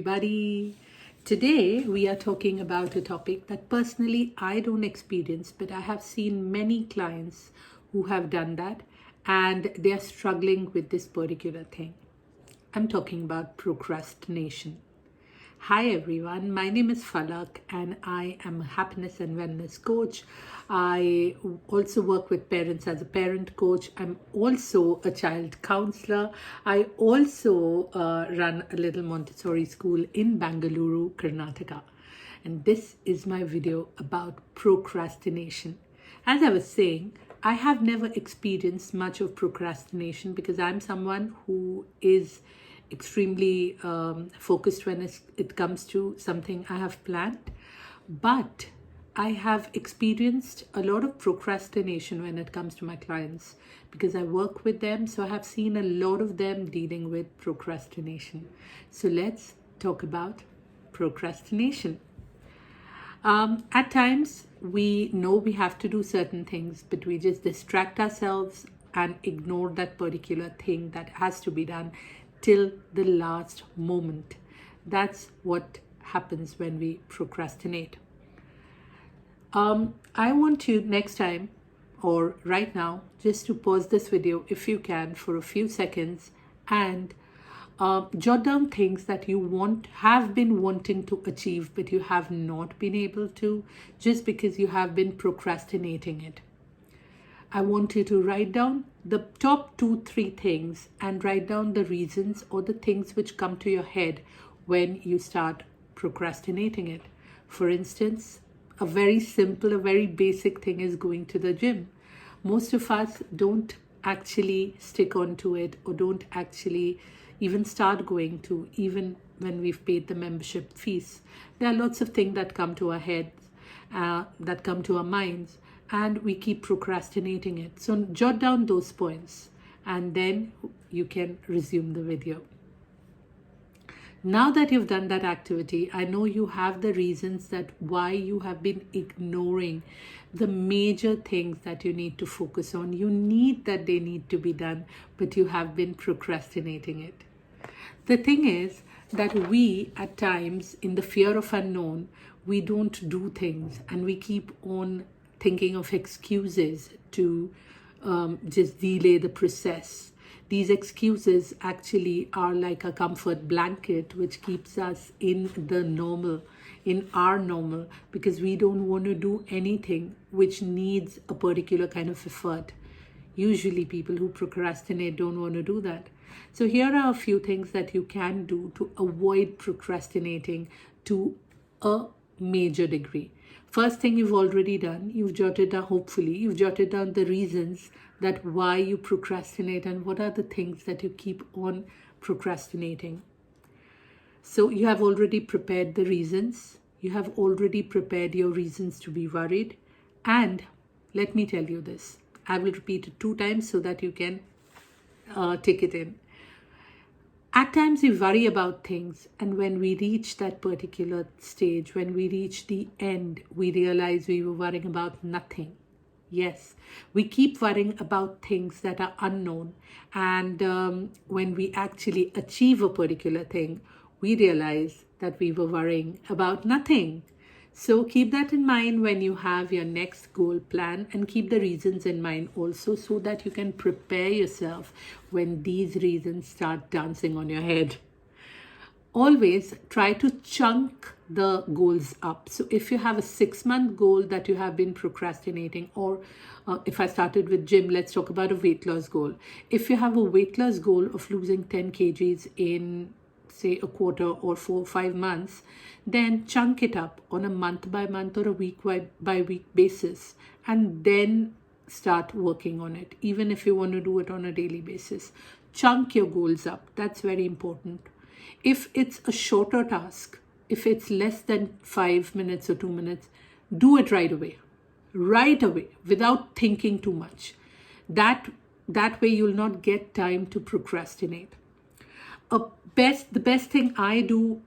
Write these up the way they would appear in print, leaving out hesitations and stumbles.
everybody. Today we are talking about a topic that personally I don't experience, but I have seen many clients who have done that and they are struggling with this particular thing. I'm talking about procrastination. Hi everyone, my name is Falak and I am a happiness and wellness coach. I also work with parents as a parent coach. I'm also a child counselor. I also run a little Montessori school in Bangalore, Karnataka. And this is my video about procrastination. As I was saying, I have never experienced much of procrastination because I'm someone who is extremely focused when it comes to something I have planned. But I have experienced a lot of procrastination when it comes to my clients because I work with them. So I have seen a lot of them dealing with procrastination. So let's talk about procrastination. At times, we know we have to do certain things, but we just distract ourselves and ignore that particular thing that has to be done till the last moment. That's what happens when we procrastinate. I want you next time or right now just to pause this video if you can for a few seconds and jot down things that you have been wanting to achieve but you have not been able to just because you have been procrastinating it. I want you to write down the top 2-3 things and write down the reasons or the things which come to your head when you start procrastinating it. For instance, a very simple, a very basic thing is going to the gym. Most of us don't actually stick on to it or don't actually even start going to, even when we've paid the membership fees. There are lots of things that come to our heads, that come to our minds, and we keep procrastinating it. So jot down those points and then you can resume the video. Now that you've done that activity, I know you have the reasons that why you have been ignoring the major things that you need to focus on. You need that they need to be done, but you have been procrastinating it. The thing is that we at times, in the fear of unknown, we don't do things and we keep on thinking of excuses to just delay the process. These excuses actually are like a comfort blanket which keeps us in our normal, because we don't want to do anything which needs a particular kind of effort. Usually people who procrastinate don't want to do that. So here are a few things that you can do to avoid procrastinating to a major degree. First thing you've already done, you've jotted down the reasons that why you procrastinate and what are the things that you keep on procrastinating. So you have already prepared the reasons. You have already prepared your reasons to be worried. And let me tell you this. I will repeat it 2 times so that you can take it in. At times we worry about things, and when we reach that particular stage, when we reach the end, we realize we were worrying about nothing. Yes, we keep worrying about things that are unknown, and when we actually achieve a particular thing, we realize that we were worrying about nothing. So keep that in mind when you have your next goal plan, and keep the reasons in mind also so that you can prepare yourself when these reasons start dancing on your head. Always try to chunk the goals up. So if you have a 6-month goal that you have been procrastinating, or if I started with gym, let's talk about a weight loss goal. If you have a weight loss goal of losing 10 kgs in say a quarter or 4 or 5 months, then chunk it up on a month by month or a week by week basis, and then start working on it. Even if you want to do it on a daily basis, chunk your goals up. That's very important. If it's a shorter task, if it's less than 5 minutes or 2 minutes, do it right away without thinking too much. That way you'll not get time to procrastinate. The best thing I do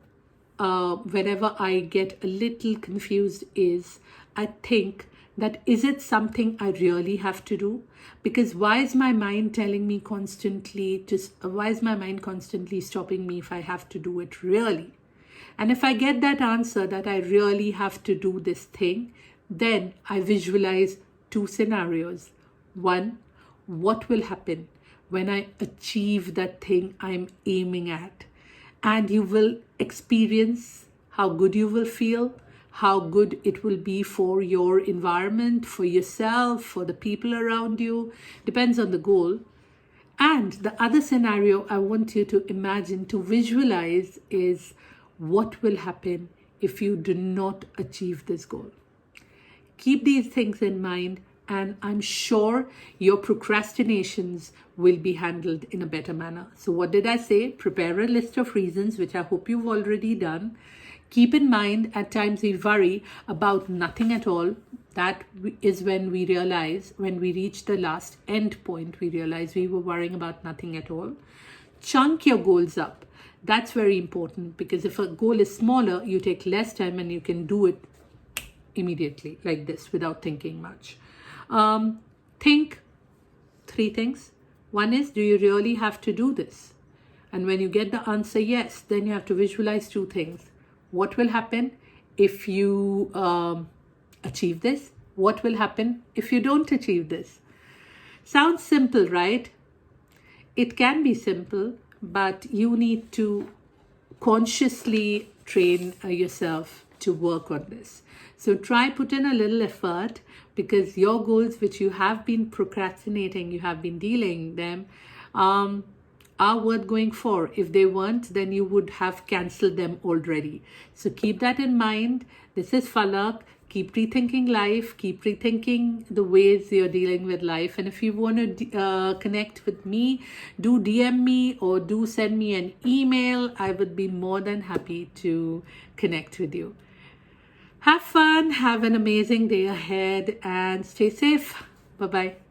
whenever I get a little confused is I think that is it something I really have to do? Because why is my mind telling me constantly, why is my mind constantly stopping me if I have to do it really? And if I get that answer that I really have to do this thing, then I visualize two scenarios. One, what will happen when I achieve that thing I'm aiming at? And you will experience how good you will feel, how good it will be for your environment, for yourself, for the people around you. Depends on the goal. And the other scenario I want you to imagine, to visualize, is what will happen if you do not achieve this goal. Keep these things in mind, and I'm sure your procrastinations will be handled in a better manner. So what did I say? Prepare a list of reasons, which I hope you've already done. Keep in mind, at times we worry about nothing at all. That is when we realize, when we reach the last end point, we realize we were worrying about nothing at all. Chunk your goals up. That's very important, because if a goal is smaller, you take less time and you can do it immediately, like this, without thinking much. Think three things. One is, do you really have to do this? And when you get the answer yes, then you have to visualize two things. What will happen if you achieve this? What will happen if you don't achieve this? Sounds simple, right? It can be simple, but you need to consciously train yourself to work on this. So try, put in a little effort, because your goals, which you have been procrastinating, you have been delaying them, are worth going for. If they weren't, then you would have cancelled them already. So keep that in mind. This is Falak. Keep rethinking life. Keep rethinking the ways you're dealing with life. And if you want to connect with me, do DM me or do send me an email. I would be more than happy to connect with you. Have fun. Have an amazing day ahead and stay safe. Bye-bye.